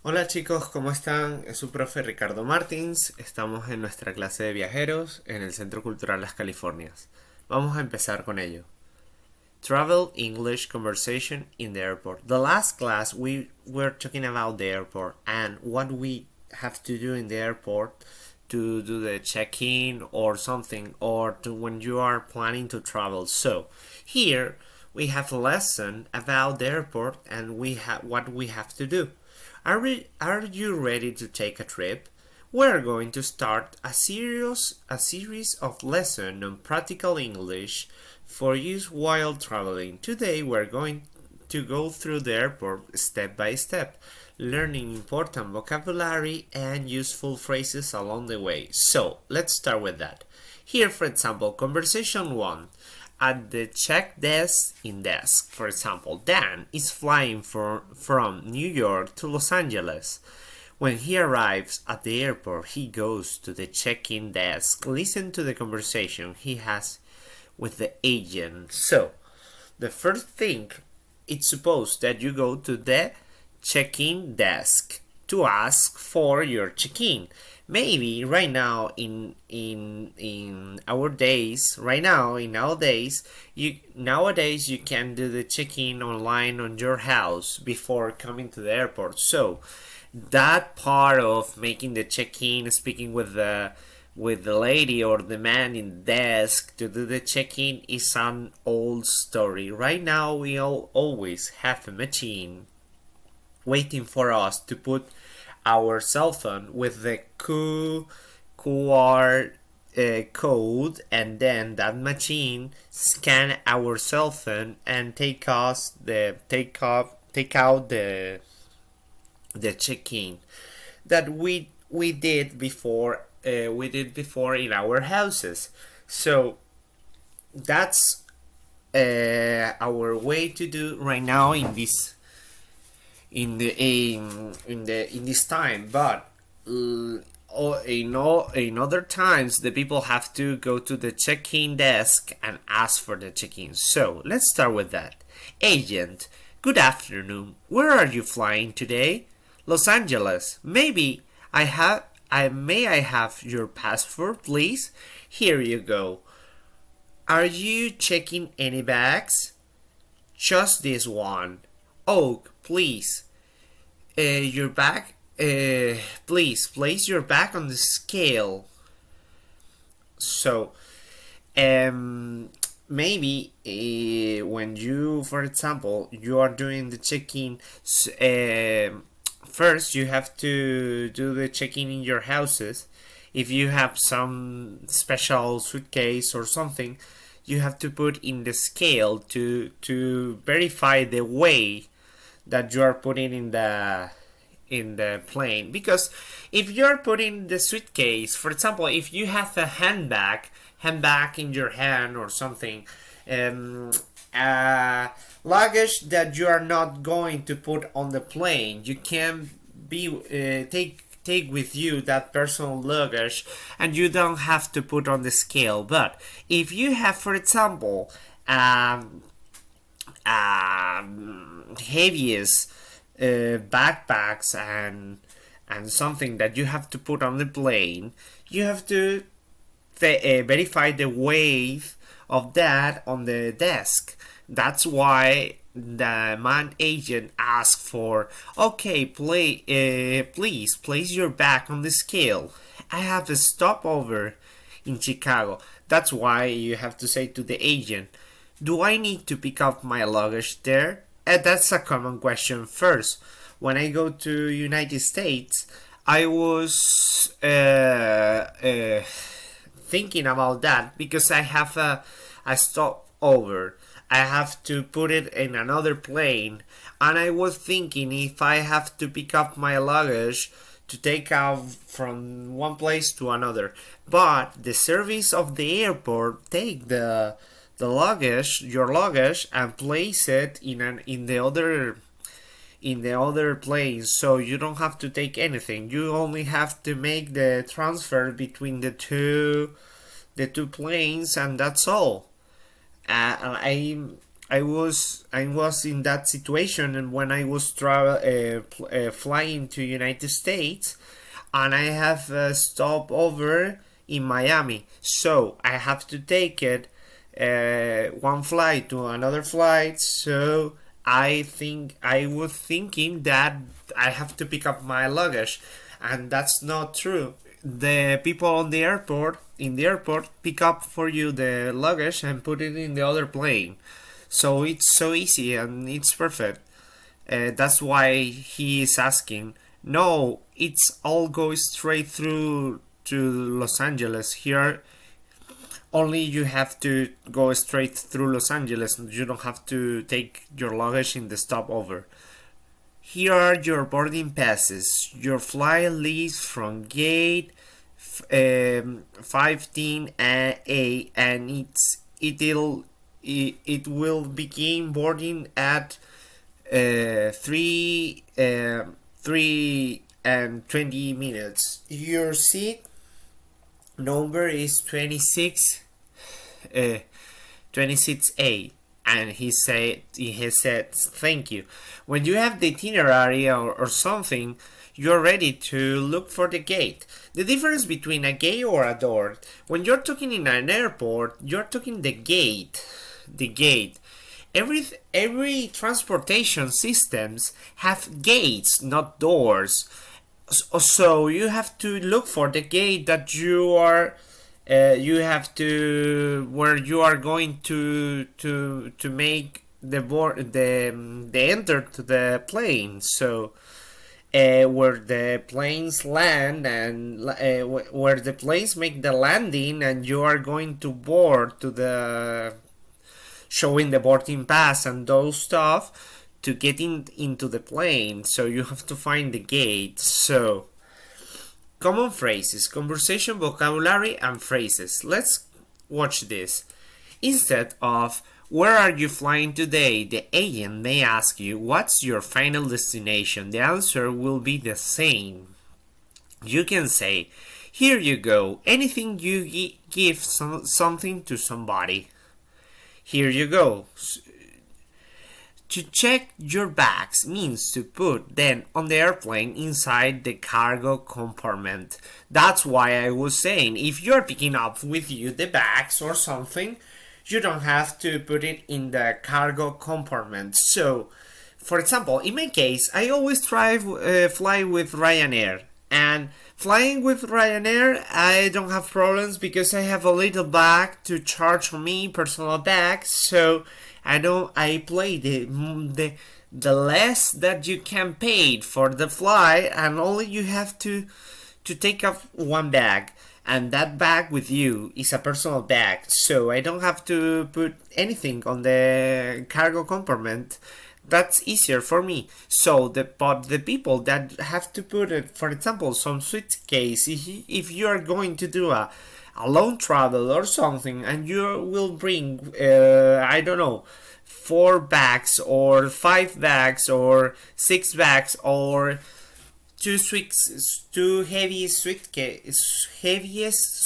Hola chicos, ¿cómo están? Es su profe Ricardo Martins. Estamos en nuestra clase de viajeros en el Centro Cultural Las Californias. Vamos a empezar con ello. Travel English Conversation in the Airport. The last class we were talking about the airport and what we have to do in the airport to do the check-in or something, or to when you are planning to travel. So here we have a lesson about the airport and what we have to do. Are you ready to take a trip? We're going to start a series of lessons on practical English for use while traveling. Today we're going to go through the airport step by step, learning important vocabulary and useful phrases along the way. So let's start with that. Here, for example, conversation 1. At the check desk in desk. For example, Dan is flying from New York to Los Angeles. When he arrives at the airport, he goes to the check-in desk. Listen to the conversation he has with the agent. So, the first thing, it's supposed that you go to the check-in desk to ask for your check-in. Maybe right now in nowadays you can do the check-in online on your house before coming to the airport. So that part of making the check-in, speaking with the lady or the man in the desk to do the check-in is an old story. Right now we always have a machine waiting for us to put our cell phone with the QR code, and then that machine scan our cell phone and take out the check-in that we did before in our houses. So that's our way to do right now in this time. But in other times the people have to go to the check-in desk and ask for the check-in. So let's start with that. Agent, good afternoon. Where are you flying today? Los Angeles. May I have your passport, please? Here you go. Are you checking any bags? Just this one. Oh, please. Your bag. Please place your bag on the scale. So, maybe when you, for example, you are doing the check-in, first you have to do the check-in in your houses. If you have some special suitcase or something, you have to put in the scale to verify the weight that you are putting in the plane. Because if you're putting the suitcase, for example, if you have a handbag in your hand or something, luggage that you are not going to put on the plane, you can take with you that personal luggage and you don't have to put on the scale. But if you have, for example, heaviest backpacks and something that you have to put on the plane, you have to verify the weight of that on the desk. That's why the man agent asked for, okay, please place your bag on the scale. I have a stopover in Chicago. That's why you have to say to the agent, do I need to pick up my luggage there? That's a common question first. When I go to United States, I was thinking about that because I have a stopover. I have to put it in another plane, and I was thinking if I have to pick up my luggage to take out from one place to another. But the service of the airport take your luggage and place it in the other in the other plane, so you don't have to take anything. You only have to make the transfer between the two planes, and that's all. I was in that situation, and when I was flying to United States, and I have a stopover in Miami, so I have to take it one flight to another flight. So I was thinking that I have to pick up my luggage, and that's not true. The people on the airport pick up for you the luggage and put it in the other plane. So it's so easy and it's perfect. That's why he is asking. No, it's all goes straight through to Los Angeles. Here, only you have to go straight through Los Angeles. You don't have to take your luggage in the stopover. Here are your boarding passes. Your flight leaves from gate 15A, and it will begin boarding at 3 and 20 minutes. Your seat number is 26A, and he said thank you. When you have the itinerary or something, you're ready to look for the gate. The difference between a gate or a door: when you're talking in an airport, you're talking the gate. Every transportation systems have gates, not doors. So you have to look for the gate that you have to where you are going to make the enter to the plane. So where the planes land, and where the planes make the landing, and you are going to board to the showing the boarding pass and those stuff to get into the plane. So you have to find the gate. So common phrases, conversation vocabulary and phrases. Let's watch this. Instead of "Where are you flying today?" the agent may ask you, "What's your final destination?" The answer will be the same. You can say, "Here you go." Anything you give something to somebody. Here you go. To check your bags means to put them on the airplane inside the cargo compartment. That's why I was saying, if you're picking up with you the bags or something, you don't have to put it in the cargo compartment. So, for example, in my case, I always fly with Ryanair. And flying with Ryanair, I don't have problems because I have a little bag to charge on me, personal bag. So I play the less that you can pay for the flight, and only you have to take off one bag, and that bag with you is a personal bag, so I don't have to put anything on the cargo compartment. That's easier for me. So the people that have to put it, for example, some suitcase, if you are going to do a long travel or something, and you will bring I don't know, 4 bags or 5 bags or 6 bags or two heaviest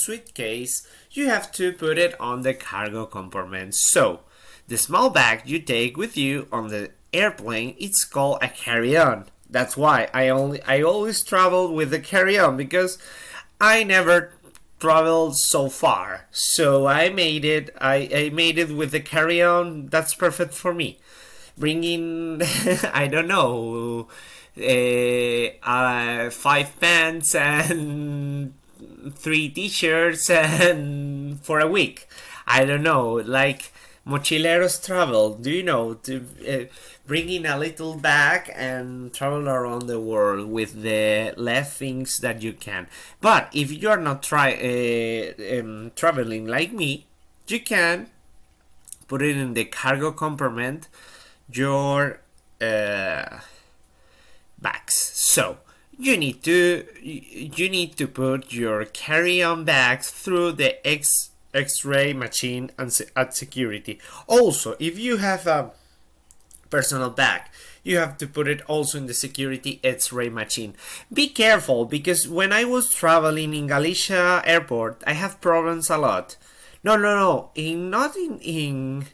suitcase, you have to put it on the cargo compartment. So the small bag you take with you on the airplane, it's called a carry-on. That's why I always travel with the carry-on, because I never traveled so far. So I made it with the carry-on. That's perfect for me. Bringing I don't know, 5 pants and 3 t-shirts and for a week. I don't know, like mochileros travel. Do you know, to bring in a little bag and travel around the world with the less things that you can. But if you're not traveling like me, you can put it in the cargo compartment, your bags. So you need to put your carry-on bags through the X-ray machine and at security. Also, if you have a personal bag. You have to put it also in the security X-ray machine. Be careful, because when I was traveling in Galicia airport, I have problems a lot. No. Not in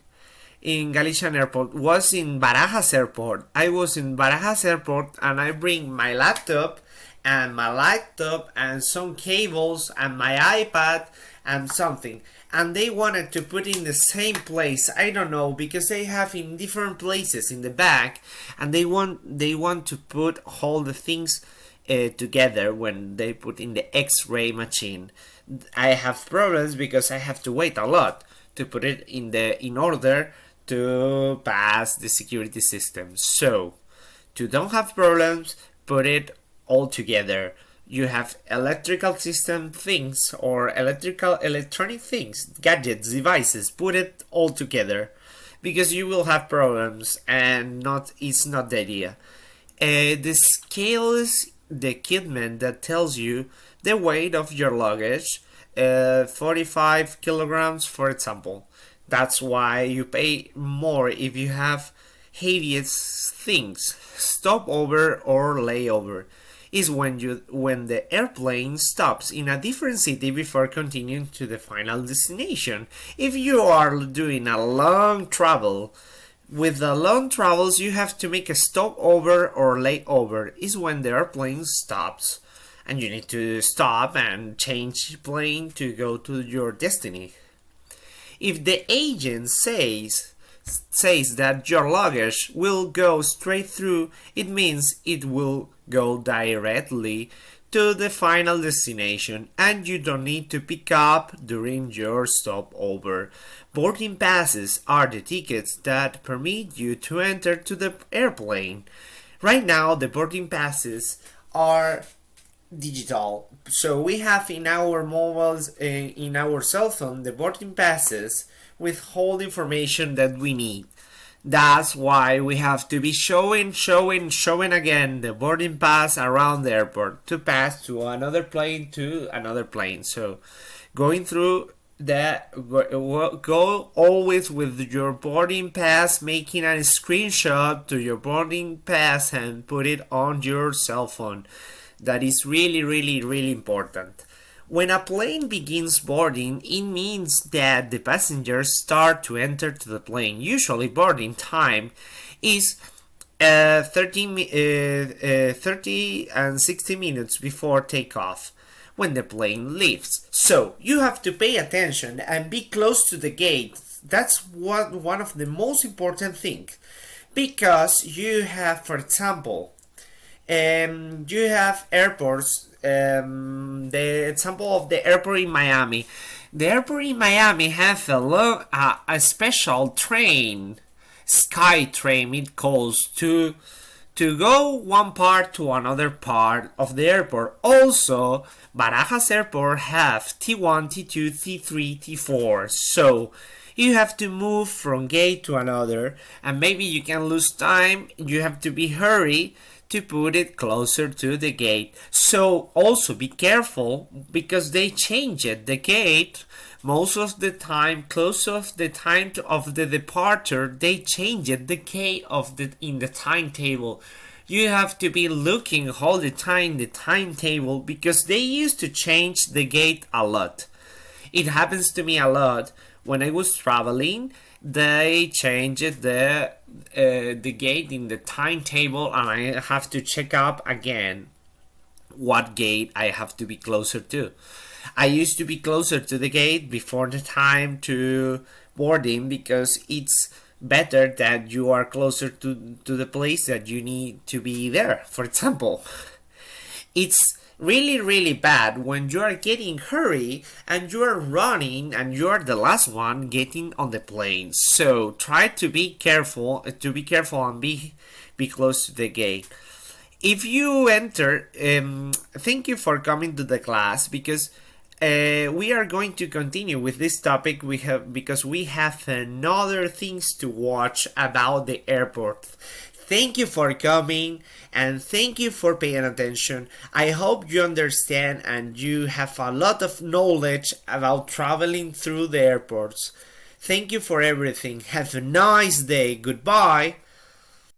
Galician airport. Was in Barajas airport. I was in Barajas airport and I bring my laptop and some cables and my iPad and something, and they wanted to put in the same place. I don't know, because they have in different places in the bag, and they want to put all the things together when they put in the X-ray machine. I have problems because I have to wait a lot to put it in order to pass the security system. So to don't have problems, put it all together. You have electrical system things or electronic things, gadgets, devices, put it all together, because you will have problems, and it's not the idea. The scale is the equipment that tells you the weight of your luggage, 45 kilograms for example. That's why you pay more if you have heaviest things. Stopover or layover is when the airplane stops in a different city before continuing to the final destination. If you are doing a long travel, with the long travels you have to make a stopover or layover, is when the airplane stops and you need to stop and change plane to go to your destiny. If the agent says that your luggage will go straight through, it means it will go directly to the final destination and you don't need to pick up during your stopover. Boarding passes are the tickets that permit you to enter to the airplane. Right now the boarding passes are digital, so we have in our mobiles, in our cell phone, the boarding passes with all the information that we need. That's why we have to be showing again the boarding pass around the airport to pass to another plane. So going through that, go always with your boarding pass, making a screenshot to your boarding pass and put it on your cell phone. That is really important. When a plane begins boarding, it means that the passengers start to enter to the plane. Usually boarding time is 30 and 60 minutes before takeoff when the plane leaves. So you have to pay attention and be close to the gate. That's one of the most important things, because you have, for example, you have airports. The example of the airport in Miami. The airport in Miami has a special train, sky train it calls, to go one part to another part of the airport. Also, Barajas Airport have T1, T2, T3, T4. So you have to move from gate to another, and maybe you can lose time. You have to be hurry to put it closer to the gate. So also be careful, because they change it. The gate, most of the time, close of the time of the departure, they change it, the gate in the timetable. You have to be looking all the time the timetable, because they used to change the gate a lot. It happens to me a lot when I was traveling. They changed the gate in the timetable, and I have to check up again what gate I have to be closer to. I used to be closer to the gate before the time to boarding, because it's better that you are closer to the place that you need to be there. For example, it's really bad when you are getting hurry and you are running and you are the last one getting on the plane. So try to be careful and be close to the gate. If you enter, thank you for coming to the class, because we are going to continue with this topic because we have another things to watch about the airport. Thank you for coming and thank you for paying attention. I hope you understand and you have a lot of knowledge about traveling through the airports. Thank you for everything. Have a nice day. Goodbye.